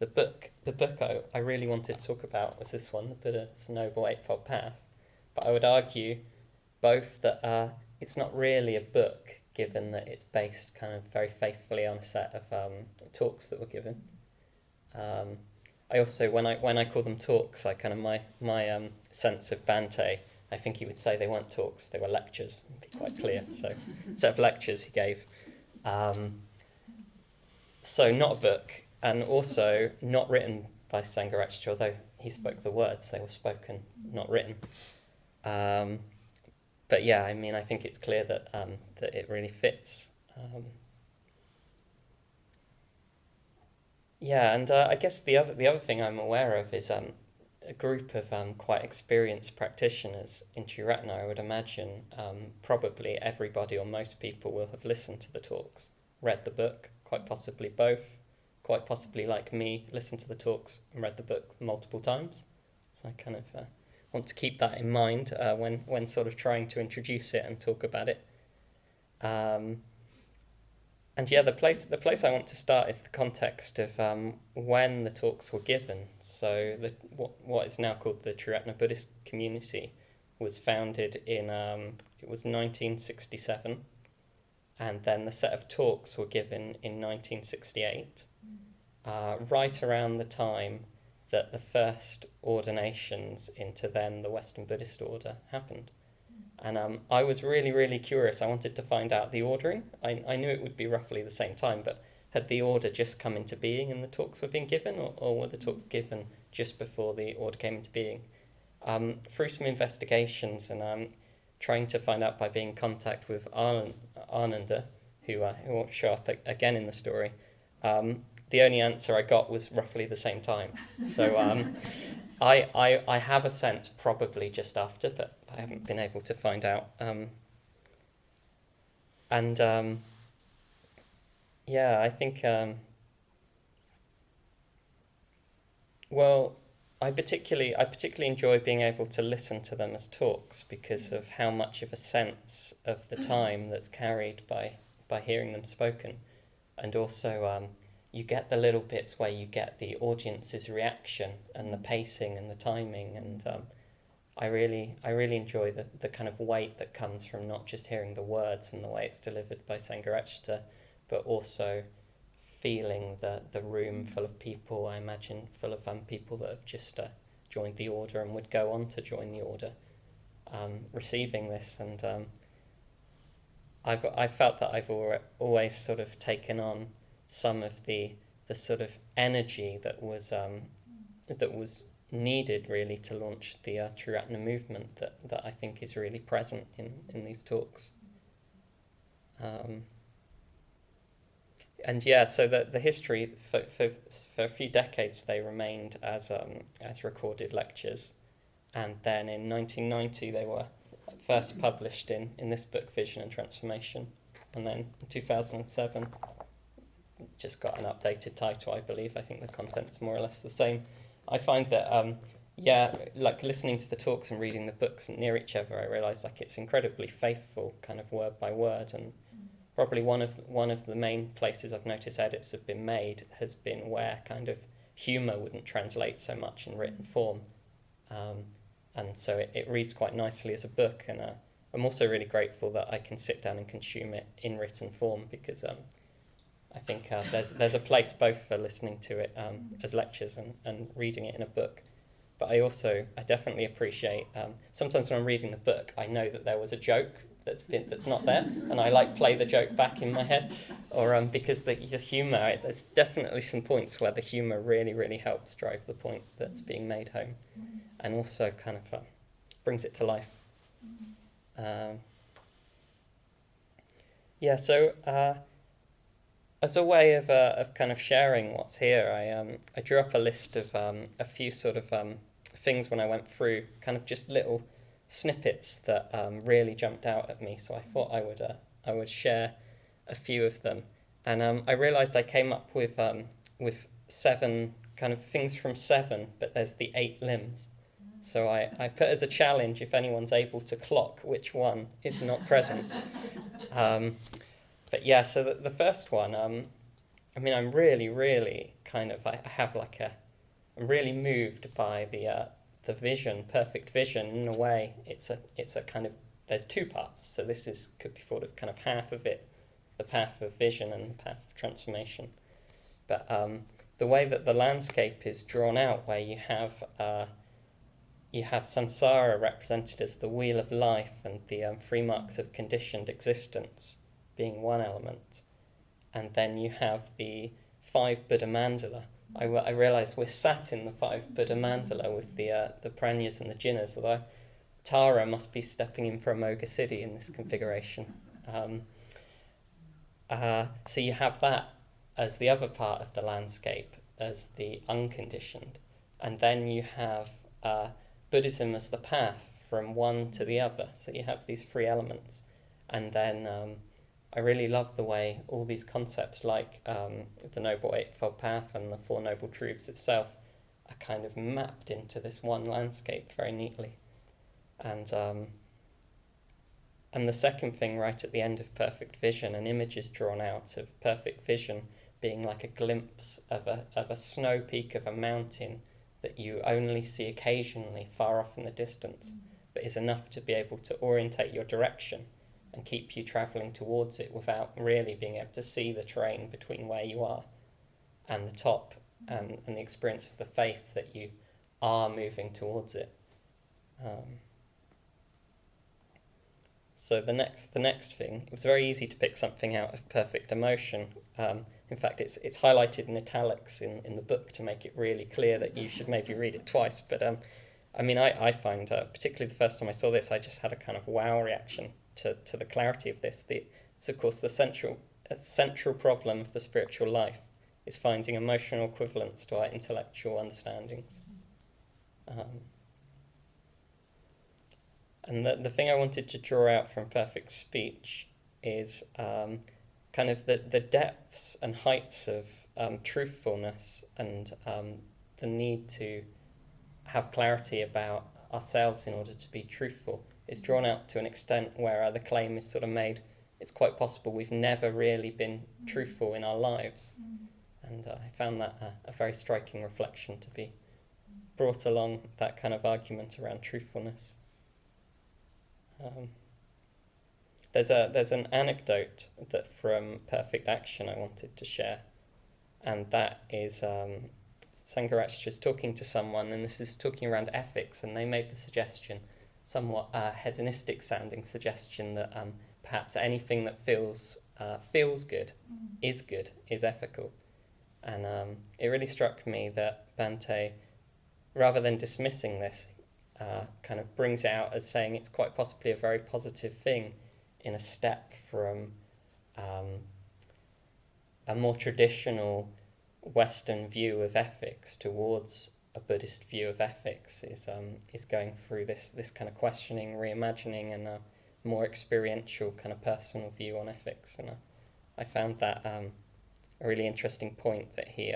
the book I really wanted to talk about was this one, the Buddhist Noble Eightfold Path. But I would argue both that it's not really a book, given that it's based kind of very faithfully on a set of talks that were given. I also, when I call them talks, I kind of my sense of Bante, I think he would say they weren't talks, they were lectures, to be quite clear. So, a set of lectures he gave. So not a book, and also not written by Sangharakshita, although he spoke the words, they were spoken, not written. But yeah, I mean, I think it's clear that that it really fits. Yeah, and I guess the other thing I'm aware of is a group of quite experienced practitioners in Triratna. I would imagine probably everybody or most people will have listened to the talks, read the book, quite possibly both, quite possibly like me, listened to the talks and read the book multiple times. So I kind of want to keep that in mind when sort of trying to introduce it and talk about it. And yeah, the place I want to start is the context of when the talks were given. So what is now called the Triratna Buddhist community was founded in it was 1967, and then the set of talks were given in 1968, right around the time that the first ordinations into then the Western Buddhist order happened. And I was really, really curious. I wanted to find out the ordering. I knew it would be roughly the same time, but had the order just come into being and the talks were being given, or were the talks given just before the order came into being? Through some investigations and trying to find out by being in contact with Ananda, who won't show up again in the story, the only answer I got was roughly the same time. So I have a sense probably just after, but I haven't been able to find out. Yeah, I think, well, I particularly enjoy being able to listen to them as talks because of how much of a sense of the time that's carried by hearing them spoken. And also you get the little bits where you get the audience's reaction and the pacing and the timing, and I really enjoy the kind of weight that comes from not just hearing the words and the way it's delivered by Sangharakshita, but also feeling the room full of people, I imagine full of people that have just joined the order and would go on to join the order, receiving this. And I've felt that I've always sort of taken on some of the sort of energy that was needed really to launch the Triratna movement that I think is really present in these talks. And yeah, so the history for a few decades they remained as recorded lectures, and then in 1990 they were first published in this book, Vision and Transformation, and then in 2007 just got an updated title, I believe. I think the content's more or less the same. I find that like listening to the talks and reading the books near each other, I realise like it's incredibly faithful, kind of word by word, and probably one of the main places I've noticed edits have been made has been where kind of humour wouldn't translate so much in written form, and so it reads quite nicely as a book. And I'm also really grateful that I can sit down and consume it in written form, because I think there's a place both for listening to it as lectures and reading it in a book. But I definitely appreciate, sometimes when I'm reading the book, I know that there was a joke that's not there, and I like play the joke back in my head, or because the humour, there's definitely some points where the humour really, really helps drive the point that's being made home, and also kind of brings it to life. Yeah, so as a way of kind of sharing what's here, I drew up a list of a few sort of things when I went through, kind of just little snippets that really jumped out at me. So I thought I would share a few of them, and I realised I came up with 7 kind of things from 7, but there's the 8 limbs. So I put as a challenge if anyone's able to clock which one is not present. But yeah, so the first one, I mean, I'm really, really I'm really moved by the vision, perfect vision. In a way, it's a kind of, there's two parts. So could be thought of kind of half of it, the path of vision and the path of transformation. But the way that the landscape is drawn out, where you have samsara represented as the wheel of life and the 3 marks of conditioned existence being one element, and then you have the 5 Buddha mandala. I realise we're sat in the 5 Buddha mandala with the pranyas and the jhinas, although Tara must be stepping in for Amoga Siddhi in this configuration. So you have that as the other part of the landscape, as the unconditioned, and then you have Buddhism as the path from one to the other. So you have these 3 elements, and then I really love the way all these concepts, like the Noble Eightfold Path and the Four Noble Truths itself, are kind of mapped into this one landscape very neatly. And the second thing, right at the end of Perfect Vision, an image is drawn out of perfect vision being like a glimpse of a snow peak of a mountain that you only see occasionally far off in the distance, but is enough to be able to orientate your direction and keep you travelling towards it without really being able to see the terrain between where you are and the top, and the experience of the faith that you are moving towards it. So the next thing, it was very easy to pick something out of Perfect Emotion. In fact, it's highlighted in italics in the book to make it really clear that you should maybe read it twice. But I find, particularly the first time I saw this, I just had a kind of wow reaction to the clarity of this. It's of course the central problem of the spiritual life is finding emotional equivalents to our intellectual understandings. And the thing I wanted to draw out from Perfect Speech is kind of the depths and heights of truthfulness and the need to have clarity about ourselves in order to be truthful is drawn out to an extent where the claim is sort of made, it's quite possible we've never really been truthful in our lives. And I found that a very striking reflection to be brought along that kind of argument around truthfulness. There's an anecdote that from Perfect Action I wanted to share, and that is Sangharakshita is talking to someone, and this is talking around ethics, and they made the suggestion, somewhat hedonistic sounding suggestion, that perhaps anything that feels good, is ethical. And it really struck me that Bhante, rather than dismissing this, kind of brings it out as saying it's quite possibly a very positive thing in a step from a more traditional Western view of ethics towards a Buddhist view of ethics, is going through this kind of questioning, reimagining, and a more experiential kind of personal view on ethics. And I found that a really interesting point that he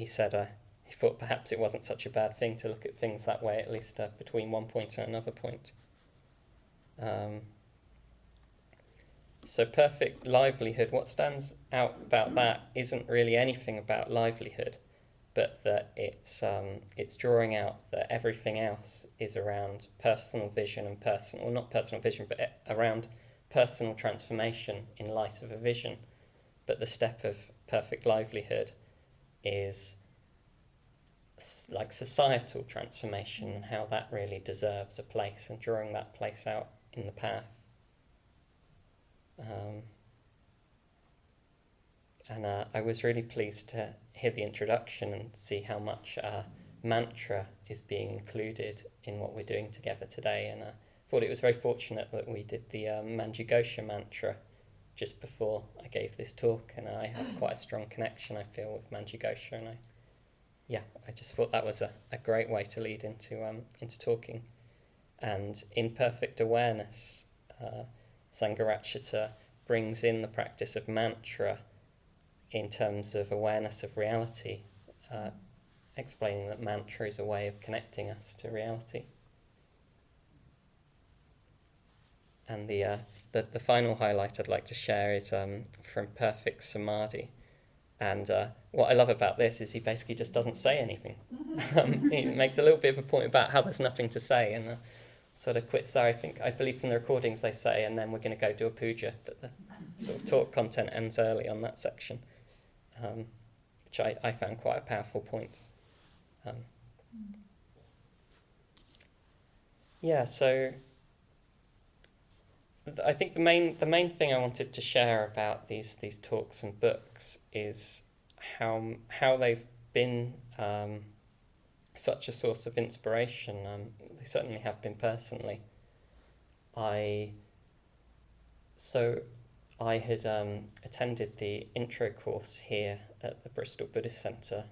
said he thought perhaps it wasn't such a bad thing to look at things that way, at least between one point and another point. So perfect livelihood, what stands out about that isn't really anything about livelihood, but that it's drawing out that everything else is around personal vision and not personal vision, but around personal transformation in light of a vision. But the step of perfect livelihood is like societal transformation and how that really deserves a place, and drawing that place out in the path. I was really pleased to hear the introduction and see how much mantra is being included in what we're doing together today, and I thought it was very fortunate that we did the Manjughosha mantra just before I gave this talk, and I have quite a strong connection, I feel, with Manjughosha, and I just thought that was a great way to lead into talking. And in perfect awareness, Sangharakshita brings in the practice of mantra in terms of awareness of reality, explaining that mantra is a way of connecting us to reality. And the final highlight I'd like to share is from Perfect Samadhi, And what I love about this is he basically just doesn't say anything. He makes a little bit of a point about how there's nothing to say, and sort of quits there. I believe from the recordings they say, and then we're going to go do a puja, but the sort of talk content ends early on that section, which I found quite a powerful point. So I think the main thing I wanted to share about these talks and books is how they've been such a source of inspiration. They certainly have been personally. I had attended the intro course here at the Bristol Buddhist Centre,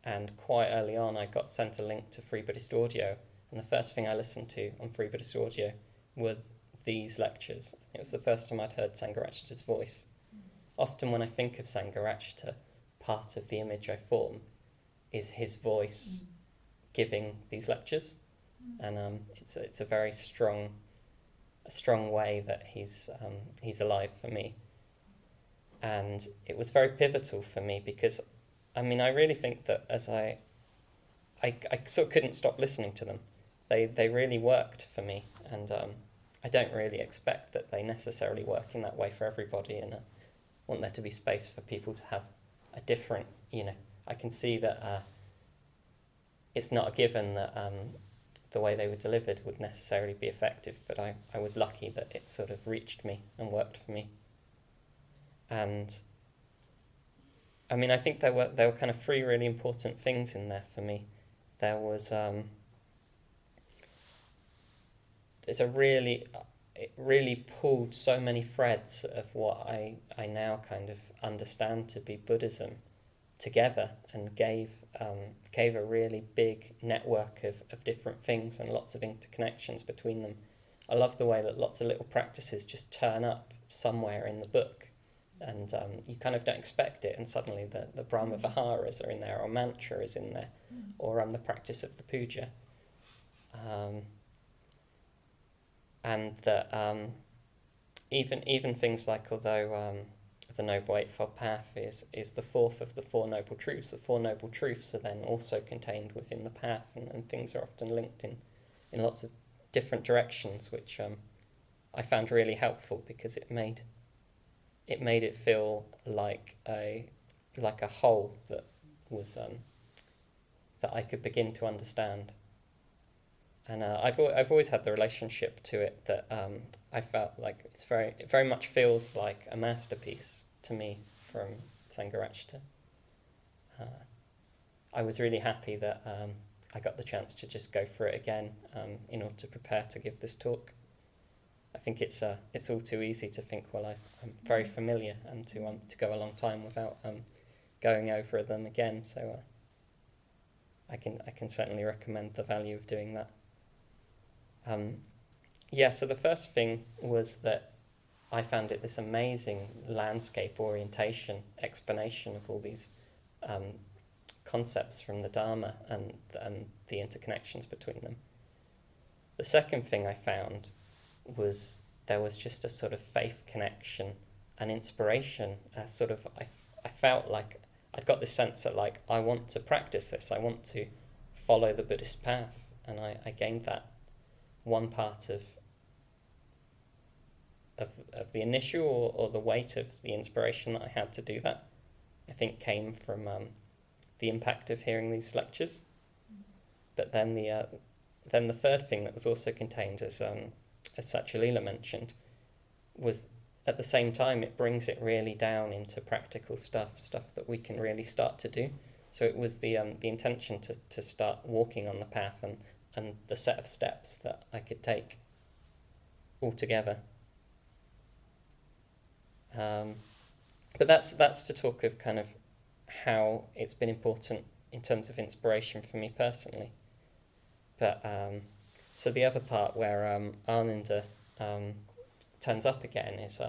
and quite early on I got sent a link to Free Buddhist Audio, and the first thing I listened to on Free Buddhist Audio were these lectures. It was the first time I'd heard Sangharakshita's voice. Often when I think of Sangharakshita, part of the image I form is his voice giving these lectures, and it's a very strong way that he's alive for me. And it was very pivotal for me because, I really think that as I sort of couldn't stop listening to them. They really worked for me, and I don't really expect that they necessarily work in that way for everybody, and I want there to be space for people to have a different, I can see that it's not a given that the way they were delivered would necessarily be effective, but I was lucky that it sort of reached me and worked for me. And I think there were kind of three really important things in there for me. There was it really pulled so many threads of what I now kind of understand to be Buddhism together, and gave a really big network of different things and lots of interconnections between them. I love the way that lots of little practices just turn up somewhere in the book, and you kind of don't expect it, and suddenly the Brahma Viharas are in there, or mantra is in there, or the practice of the puja. And that even things like, although the Noble Eightfold Path is the fourth of the Four Noble Truths, the Four Noble Truths are then also contained within the path, and things are often linked in lots of different directions, which I found really helpful because it made it feel like a whole that was that I could begin to understand. And I've always had the relationship to it that I felt like it very much feels like a masterpiece to me from Sangharakshita. I was really happy that I got the chance to just go through it again in order to prepare to give this talk. I think it's all too easy to think, well, I'm very familiar, and to go a long time without going over them again. So I can certainly recommend the value of doing that. So the first thing was that I found it this amazing landscape orientation explanation of all these concepts from the Dharma and the interconnections between them. The second thing I found was there was just a sort of faith connection and inspiration. I felt like I'd got this sense that like I want to practice this, I want to follow the Buddhist path, and I gained that. One part of the initial or the weight of the inspiration that I had to do that, I think, came from the impact of hearing these lectures. But then the third thing that was also contained, as Sachalila mentioned, was at the same time it brings it really down into practical stuff that we can really start to do. So it was the intention to start walking on the path and the set of steps that I could take all together. But that's to talk of kind of how it's been important in terms of inspiration for me personally. But so the other part where Ananda turns up again is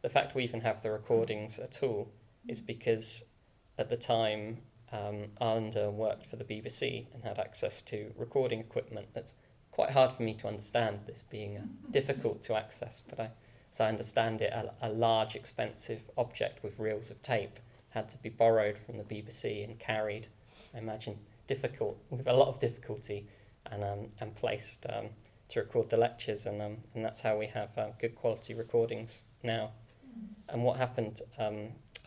the fact we even have the recordings at all is because at the time Ananda worked for the BBC and had access to recording equipment that's quite hard for me to understand, this being difficult to access, but as I understand it, a large expensive object with reels of tape had to be borrowed from the BBC and carried, I imagine, with a lot of difficulty, and placed to record the lectures, and that's how we have good quality recordings now. And what happened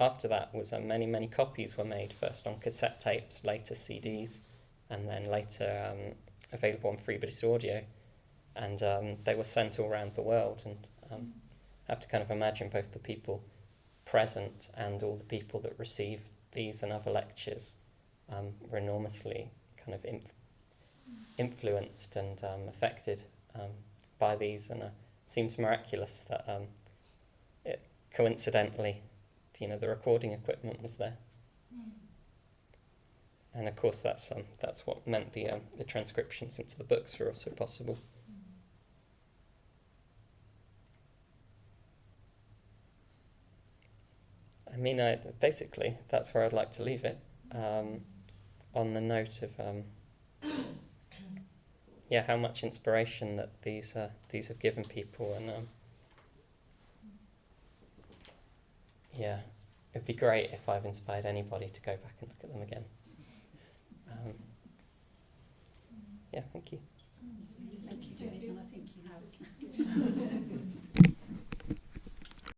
after that was many copies were made, first on cassette tapes, later CDs, and then later available on Free British Audio, and they were sent all around the world. And I have to kind of imagine both the people present and all the people that received these and other lectures were enormously kind of influenced and affected by these, and it seems miraculous that it coincidentally, the recording equipment was there. And of course that's what meant the transcriptions into the books were also possible. I mean, basically that's where I'd like to leave it, on the note of how much inspiration that these have given people, and it'd be great if I've inspired anybody to go back and look at them again.